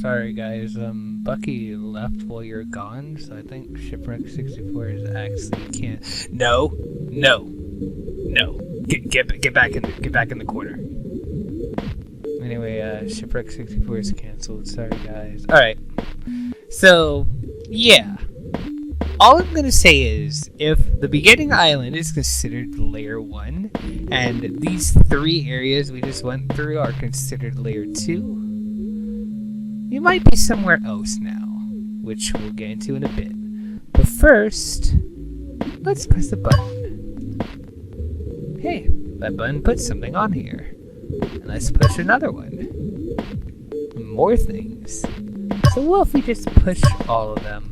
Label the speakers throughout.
Speaker 1: sorry guys, Bucky left while you're gone, so I think Shipwrecked 64 is actually can't. No. Get back in the corner. Anyway, Shipwrecked 64 is canceled. Sorry guys. Alright. So, yeah. All I'm gonna say is, if the beginning island is considered layer 1, and these 3 areas we just went through are considered layer 2, you might be somewhere else now, which we'll get into in a bit. But first, let's press the button. Hey, that button puts something on here. And let's push another one. More things. So what if we just push all of them?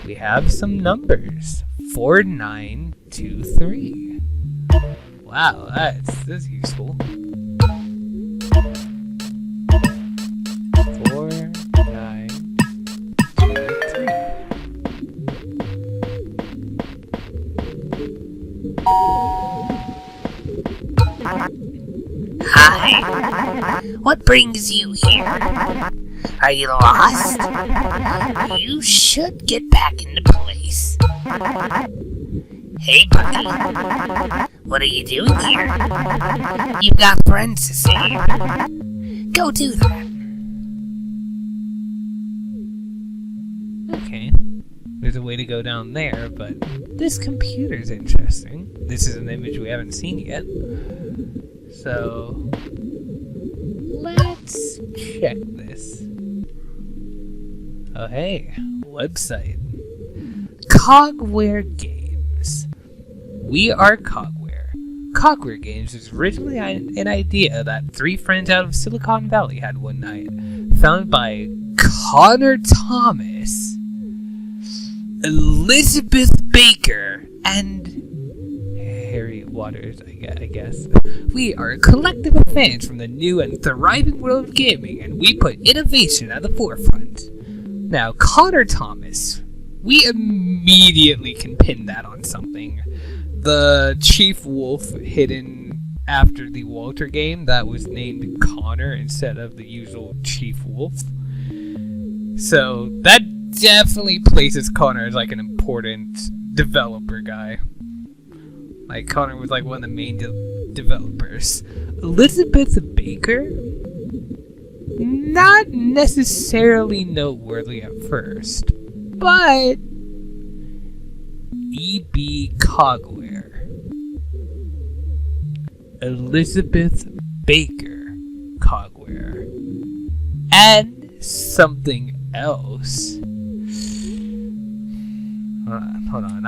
Speaker 1: We have some numbers. 4923. Wow, that's useful. 4923.
Speaker 2: Hi. What brings you here? Are you lost? You should get back into place. Hey, buddy. What are you doing here? You've got friends to see. Go do that.
Speaker 1: Okay. There's a way to go down there, but this computer's interesting. This is an image we haven't seen yet. So, let's check this. Oh hey, website. Cogware Games. We are Cogware. Cogware Games was originally an idea that 3 friends out of Silicon Valley had one night, founded by Connor Thomas, Elizabeth Baker, and Harry Waters, I guess. We are a collective of fans from the new and thriving world of gaming, and we put innovation at the forefront. Now, Connor Thomas, we immediately can pin that on something. The Chief Wolf hidden after the Walter game that was named Connor instead of the usual Chief Wolf. So, that definitely places Connor as like an important developer guy. Like, Connor was like one of the main developers. Elizabeth Baker? Not necessarily noteworthy at first, but E.B. Cogware. Elizabeth Baker Cogware. And something else. Hold on.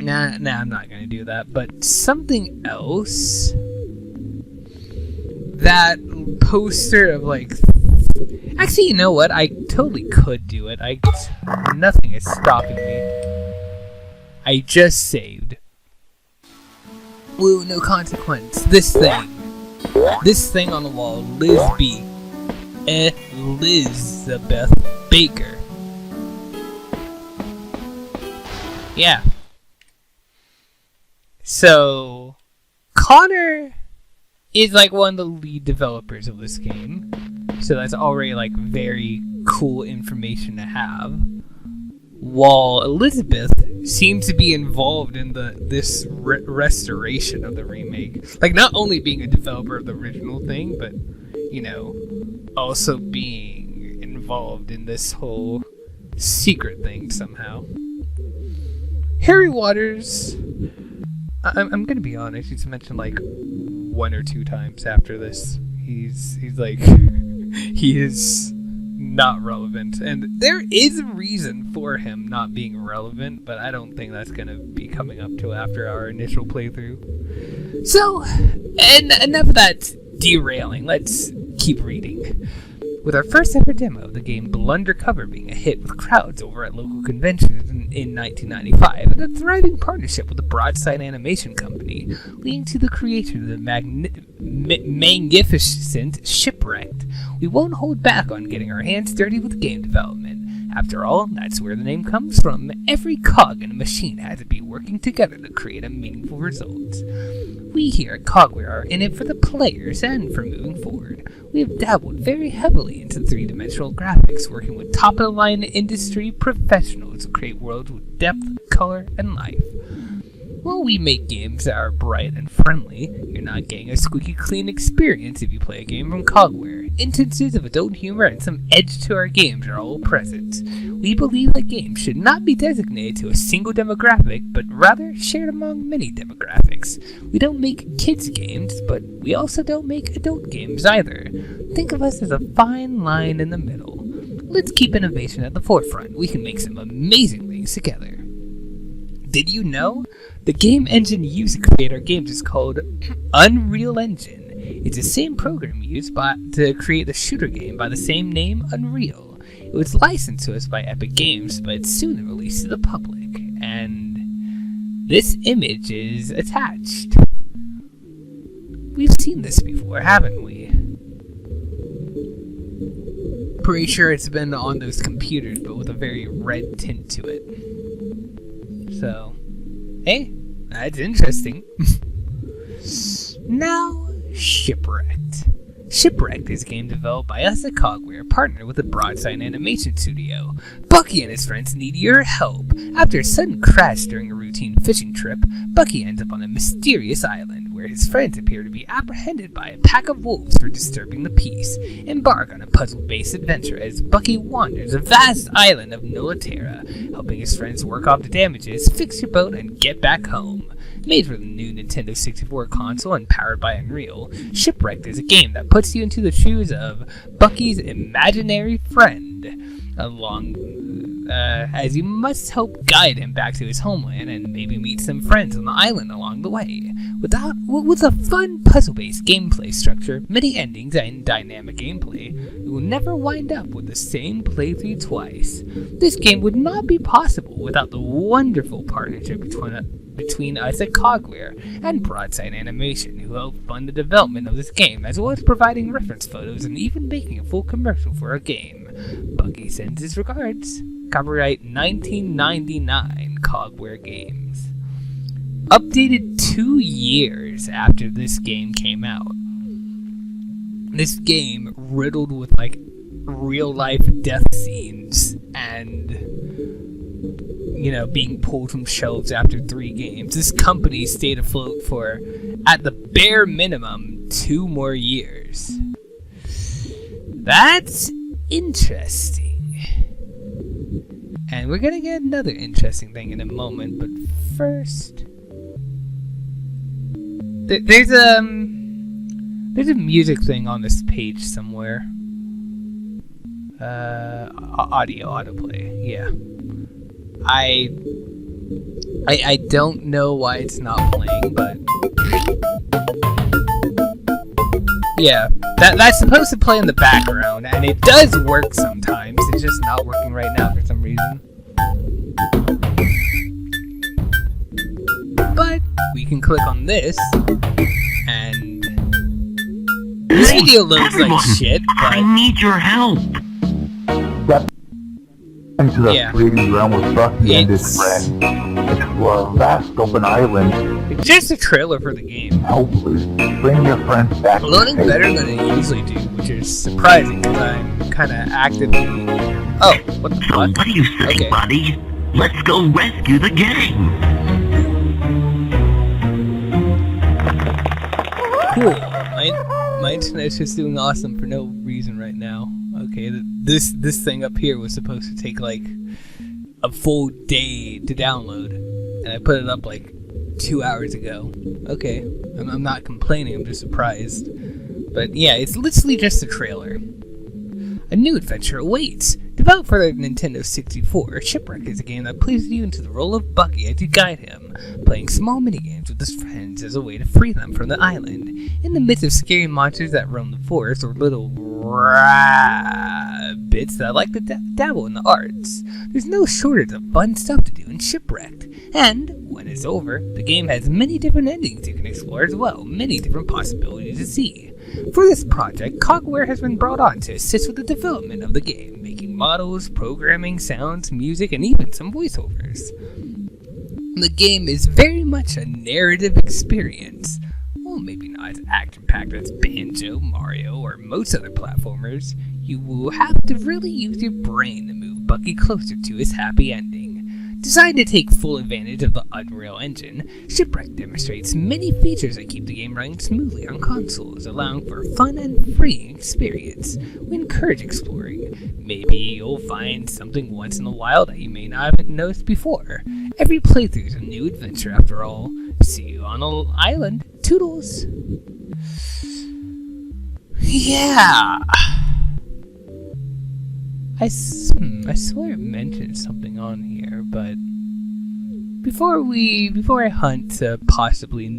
Speaker 1: Nah, I'm not gonna do that. But something else. That poster of like. Actually, you know what? I totally could do it. Nothing is stopping me. I just saved. Woo, no consequence. This thing on the wall. Elizabeth Baker. Yeah. So, Connor is like one of the lead developers of this game. So that's already like very cool information to have. While Elizabeth seems to be involved in this restoration of the remake. Like, not only being a developer of the original thing, but, you know, also being involved in this whole secret thing somehow. Harry Waters, I'm gonna be honest, he's mentioned like 1 or 2 times after this. He's like, he is not relevant, and there is a reason for him not being relevant, but I don't think that's gonna be coming up till after our initial playthrough. So, and enough of that derailing, let's keep reading. With our first ever demo of the game Blundercover being a hit with crowds over at local conventions in 1995, and a thriving partnership with the Broadside Animation Company, leading to the creation of the magnificent Shipwrecked, we won't hold back on getting our hands dirty with game development. After all, that's where the name comes from. Every cog in a machine has to be working together to create a meaningful result. We here at Cogware are in it for the players and for moving forward. We have dabbled very heavily into three-dimensional graphics, working with top-of-the-line industry professionals to create worlds with depth, color, and life. While we make games that are bright and friendly, you're not getting a squeaky clean experience if you play a game from Cogware. Instances of adult humor and some edge to our games are all present. We believe that games should not be designated to a single demographic, but rather shared among many demographics. We don't make kids games, but we also don't make adult games either. Think of us as a fine line in the middle. Let's keep innovation at the forefront. We can make some amazing things together. Did you know? The game engine used to create our games is called Unreal Engine. It's the same program used to create the shooter game by the same name, Unreal. It was licensed to us by Epic Games, but it's soon released to the public. And this image is attached. We've seen this before, haven't we? Pretty sure it's been on those computers, but with a very red tint to it. So, hey, that's interesting. Now, Shipwrecked. Shipwrecked is a game developed by us at Cogware, partnered with a Broadside animation studio. Bucky and his friends need your help. After a sudden crash during a routine fishing trip, Bucky ends up on a mysterious island where his friends appear to be apprehended by a pack of wolves for disturbing the peace. Embark on a puzzle-based adventure as Bucky wanders a vast island of Nolaterra, helping his friends work off the damages, fix your boat, and get back home. Made for the new Nintendo 64 console and powered by Unreal, Shipwrecked is a game that puts you into the shoes of Bucky's imaginary friend, as you must help guide him back to his homeland and maybe meet some friends on the island along the way. With a fun puzzle-based gameplay structure, many endings, and dynamic gameplay, you will never wind up with the same playthrough twice. This game would not be possible without the wonderful partnership between us at Cogware and Broadside Animation, who helped fund the development of this game, as well as providing reference photos and even making a full commercial for our game. Bucky sends his regards. Copyright 1999 Cogware Games. Updated 2 years after this game came out. This game riddled with real life death scenes and being pulled from shelves after 3 games. This company stayed afloat for, at the bare minimum, 2 more years. That's interesting. And we're gonna get another interesting thing in a moment, but first, there's a music thing on this page somewhere. Autoplay, yeah. I don't know why it's not playing, but yeah, that's supposed to play in the background, and it does work sometimes. It's just not working right now for some reason. But we can click on this, and this video looks like shit, but
Speaker 3: I need your help.
Speaker 4: Into the 3D realm with Bucky and his friend. Explore a vast open island.
Speaker 1: It's just a trailer for the game.
Speaker 4: Hopefully, bring your friends back.
Speaker 1: Loading better than it usually do, which is surprising because I'm kind of actively. Oh, what the fuck?
Speaker 3: What do you say, buddy? Let's go rescue the gang.
Speaker 1: Cool. My internet's just doing awesome for no reason right now. Okay, this thing up here was supposed to take a full day to download, and I put it up 2 hours ago. Okay, I'm not complaining, I'm just surprised. But yeah, it's literally just a trailer. A new adventure awaits! Developed for the Nintendo 64, Shipwrecked is a game that places you into the role of Bucky as you guide him, playing small minigames with his friends as a way to free them from the island. In the midst of scary monsters that roam the forest or little rabbits that like to dabble in the arts, there's no shortage of fun stuff to do in Shipwrecked. And, when it's over, the game has many different endings you can explore as well, many different possibilities to see. For this project, Cogware has been brought on to assist with the development of the game, making models, programming, sounds, music, and even some voiceovers. The game is very much a narrative experience, While maybe not as action-packed as Banjo, Mario, or most other platformers, you will have to really use your brain to move Bucky closer to his happy ending. Designed to take full advantage of the Unreal Engine, Shipwrecked demonstrates many features that keep the game running smoothly on consoles, allowing for a fun and freeing experience. We encourage exploring. Maybe you'll find something once in a while that you may not have noticed before. Every playthrough is a new adventure after all. See you on the island. Toodles! Yeah! I swear it mentioned something on here, but before I hunt to possibly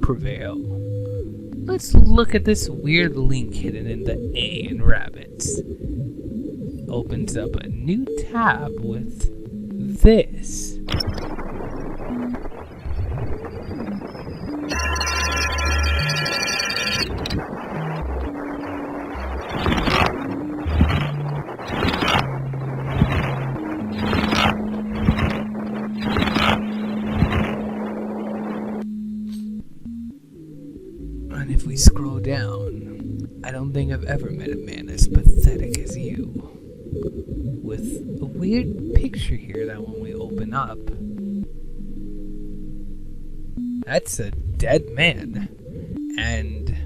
Speaker 1: prevail, let's look at this weird link hidden in the A in rabbits. Opens up a new tab with this. And if we scroll down, I don't think I've ever met a man as pathetic as you. With a weird picture here that when we open up, that's a dead man. And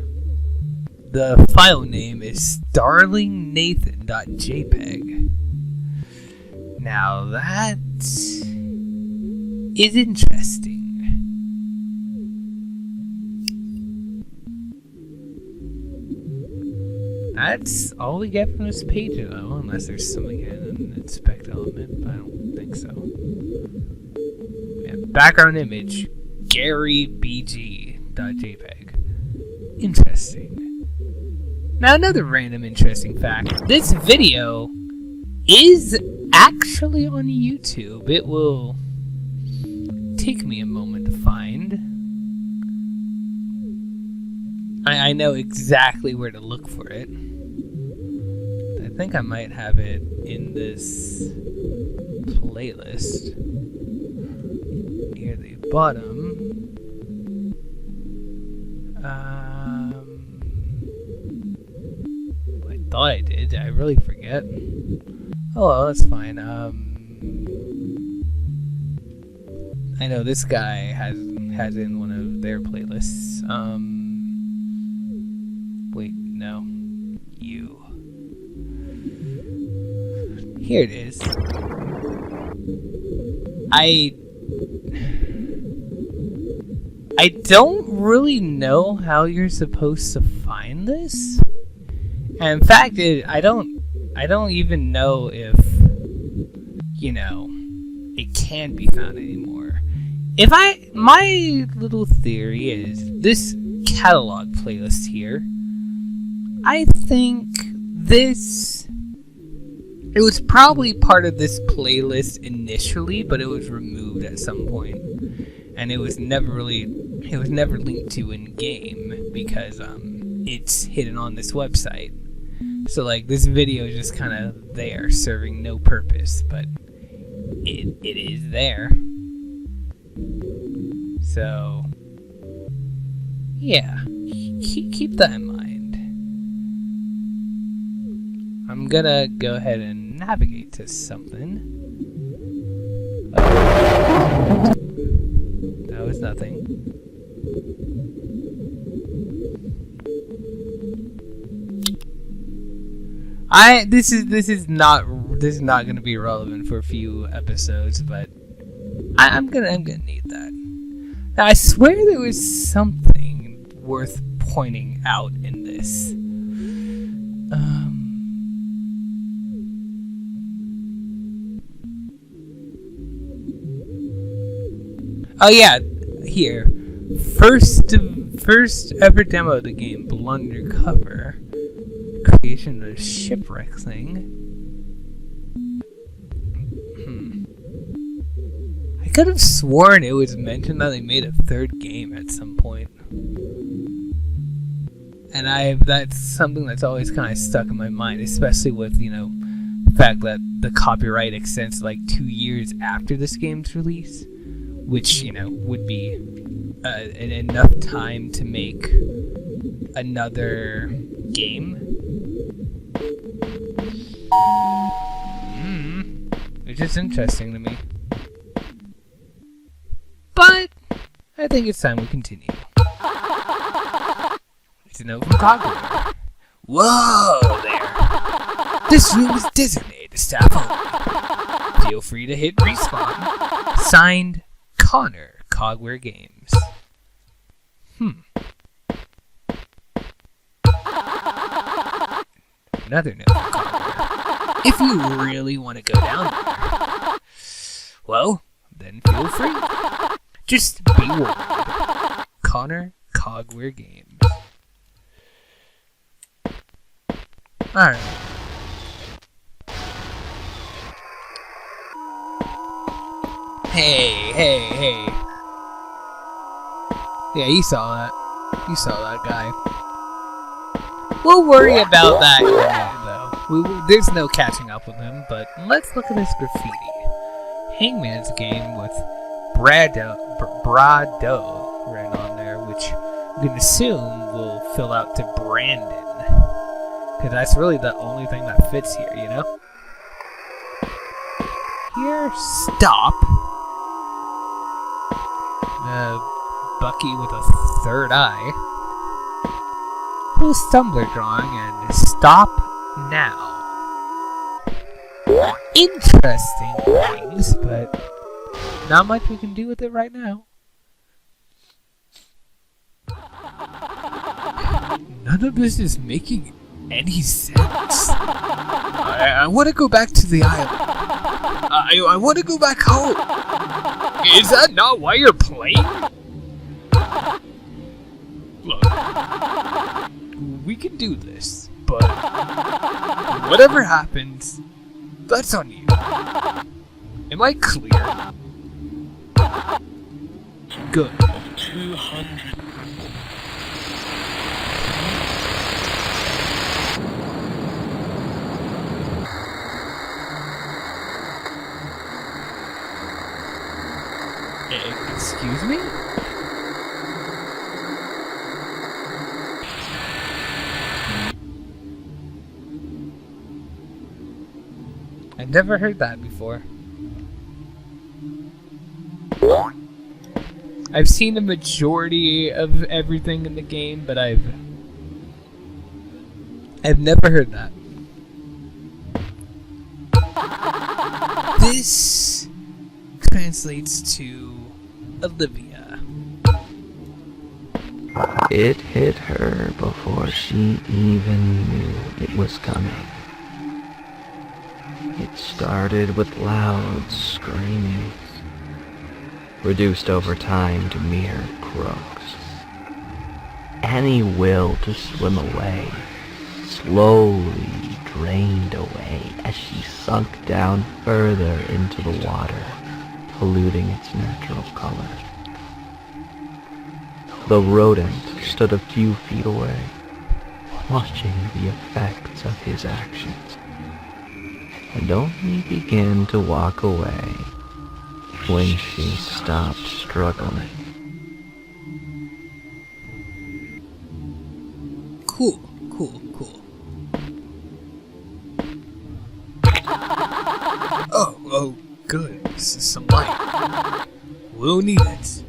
Speaker 1: the file name is starlingnathan.jpg. Now that is interesting. That's all we get from this page, though, unless there's something in an inspect element, but I don't think so. Yeah, background image, GaryBG.jpg. Interesting. Now, another random interesting fact. This video is actually on YouTube. It will take me a moment to find. I know exactly where to look for it. I think I might have it in this playlist near the bottom. I thought I did. I really forget. Oh well, that's fine. I know this guy has in one of their playlists. Wait, no. You. Here it is. I don't really know how you're supposed to find this. And in fact, I don't even know if, it can be found anymore. My little theory is this catalog playlist here, I think it was probably part of this playlist initially, but it was removed at some point, and it was never linked to in game because it's hidden on this website. So like this video is just kind of there, serving no purpose, but it is there. So yeah, keep that in mind. I'm gonna go ahead and navigate to something. That was nothing. This is not gonna be relevant for a few episodes, but I'm gonna need that. Now I swear there was something worth pointing out in this. Oh yeah, here. First ever demo of the game, Blunder Cover. Creation of the Shipwrecked thing. I could have sworn it was mentioned that they made a third game at some point. And that's something that's always kind of stuck in my mind, especially with, the fact that the copyright extends like 2 years after this game's release. Which, would be enough time to make another game. Which is interesting to me. But I think it's time we continue. It's a note from cogware. Whoa there! This room is designated to staff only. Feel free to hit respawn. Signed, Connor, Cogware Games. Another note from Cogware. If you really want to go down there, well, then feel free. Just be warned. Connor, Cogware Games. Alright. Hey. Yeah, you saw that. You saw that guy. We'll worry about that in a minute, though. There's no catching up with him, but let's look at this graffiti. Hangman's game with Brado written on there, which we can assume will fill out to Brandon. Because that's really the only thing that fits here, you know? Here, stop. Bucky with a third eye. Who's Stumbler drawing and stop now. Interesting things, but not much we can do with it right now. None of this is making any sense. I want to go back to the island. I want to go back home. Is that not why you're playing? Look, we can do this, but whatever happens, that's on you. Am I clear? Good. 200. Excuse me? I've never heard that before. I've seen the majority of everything in the game, but I've never heard that. This translates to Olivia.
Speaker 5: It hit her before she even knew it was coming. It started with loud screaming, reduced over time to mere croaks. Any will to swim away slowly drained away as she sunk down further into the water, polluting its natural color. The rodent stood a few feet away, watching the effects of his actions, and only began to walk away when she stopped struggling.
Speaker 1: Cool. Oh, good. This is some light. We'll need it.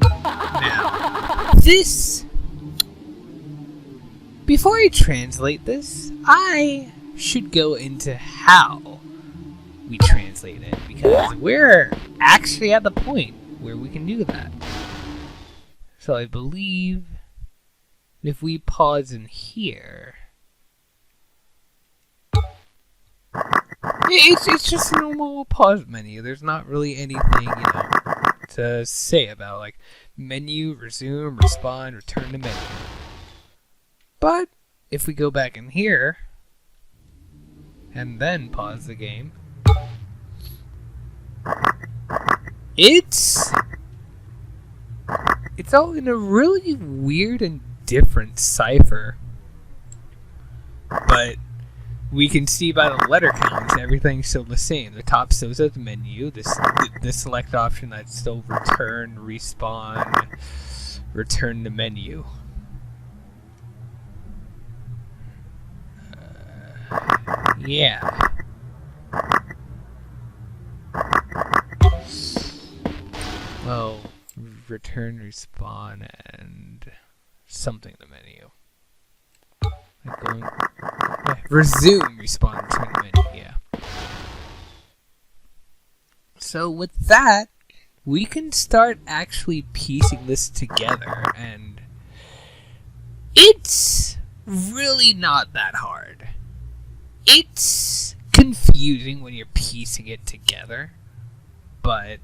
Speaker 1: Now, this... Before I translate this, I should go into how we translate it, because we're actually at the point where we can do that. So I believe if we pause in here, it's just a normal pause menu. There's not really anything, to say about, like, menu, resume, respond, return to menu. But if we go back in here and then pause the game, it's all in a really weird and different cipher. But we can see by the letter counts, everything's still the same. The top shows us the menu, the select option that's still return, respawn, return to menu. Yeah. Well, return, respawn, and something in the menu. Like resume, respawn, return to menu, yeah. So with that, we can start actually piecing this together, and it's really not that hard. It's confusing when you're piecing it together, but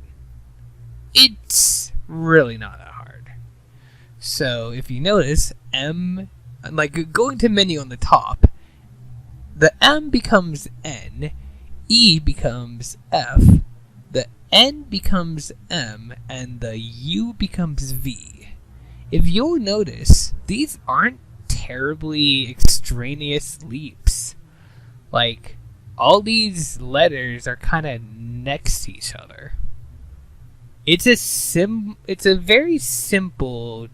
Speaker 1: it's really not that hard. So if you notice, like going to menu on the top, the M becomes N, E becomes F, the N becomes M, and the U becomes V. If you'll notice, these aren't terribly extraneous leaps. Like, all these letters are kind of next to each other. It's a very simple,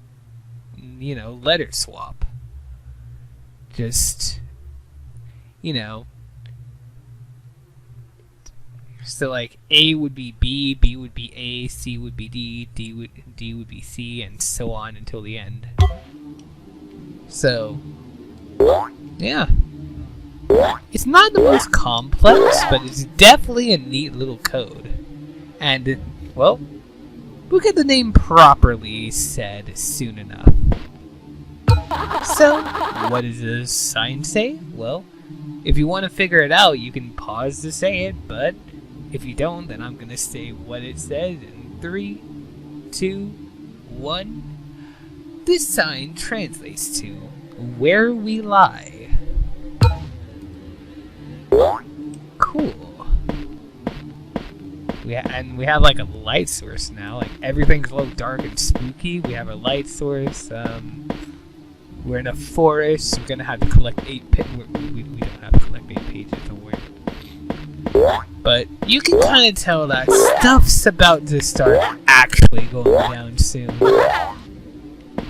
Speaker 1: letter swap. Just, so like A would be B, B would be A, C would be D, D would be C, and so on until the end. So, yeah. It's not the most complex, but it's definitely a neat little code. And, well, we'll get the name properly said soon enough. So, what does the sign say? Well, if you want to figure it out, you can pause to say it, but if you don't, then I'm going to say what it says in 3, 2, 1. This sign translates to where we lie. Cool. We have like a light source now. Like everything's a little dark and spooky. We have a light source. We're in a forest. We're gonna have to collect 8 pages. We don't have to collect 8 pages. Don't worry. But you can kind of tell that stuff's about to start actually going down soon.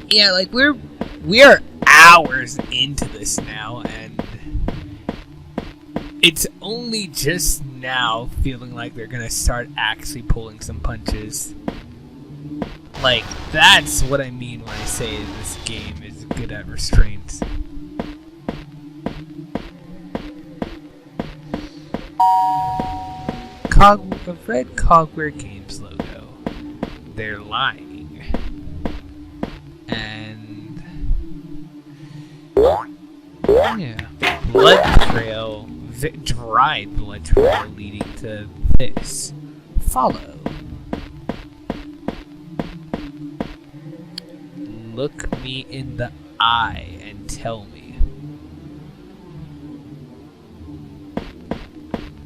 Speaker 1: Yeah, like we are hours into this now, and it's only just now feeling like they're gonna start actually pulling some punches. Like, that's what I mean when I say this game is good at restraint. I've read Cogware Games logo. They're lying. And yeah, blood trail, dried blood trail leading to this. Follow. Look me in the eye and tell me.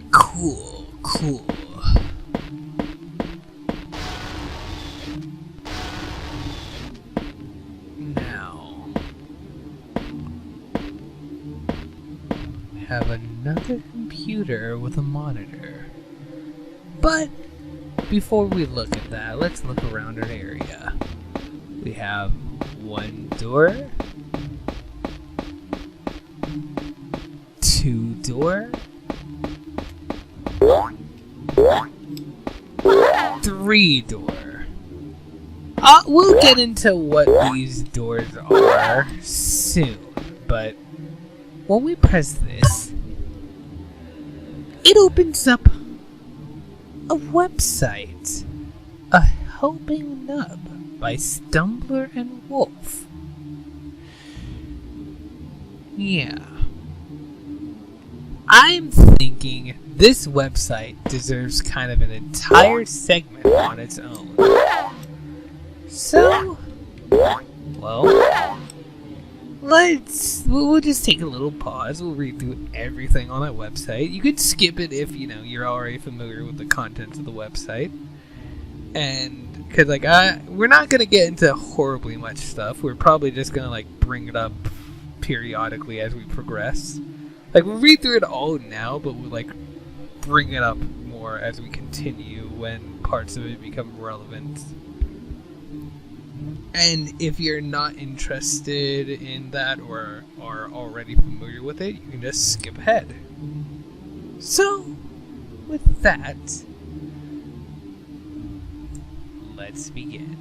Speaker 1: Cool, cool. Now, we have another computer with a monitor. But before we look at that, let's look around our area. We have one door, 2 door, 3 door. We'll get into what these doors are soon, but when we press this, it opens up a website, a helping nub by Stumbler and Wolf. Yeah. I'm thinking this website deserves kind of an entire segment on its own. So, well, we'll just take a little pause. We'll read through everything on that website. You could skip it if, you're already familiar with the contents of the website. And, because, we're not going to get into horribly much stuff. We're probably just going to, bring it up periodically as we progress. Like, we'll read through it all now, but we'll, like, bring it up more as we continue when parts of it become relevant. And if you're not interested in that or are already familiar with it, you can just skip ahead. So, with that, let's begin.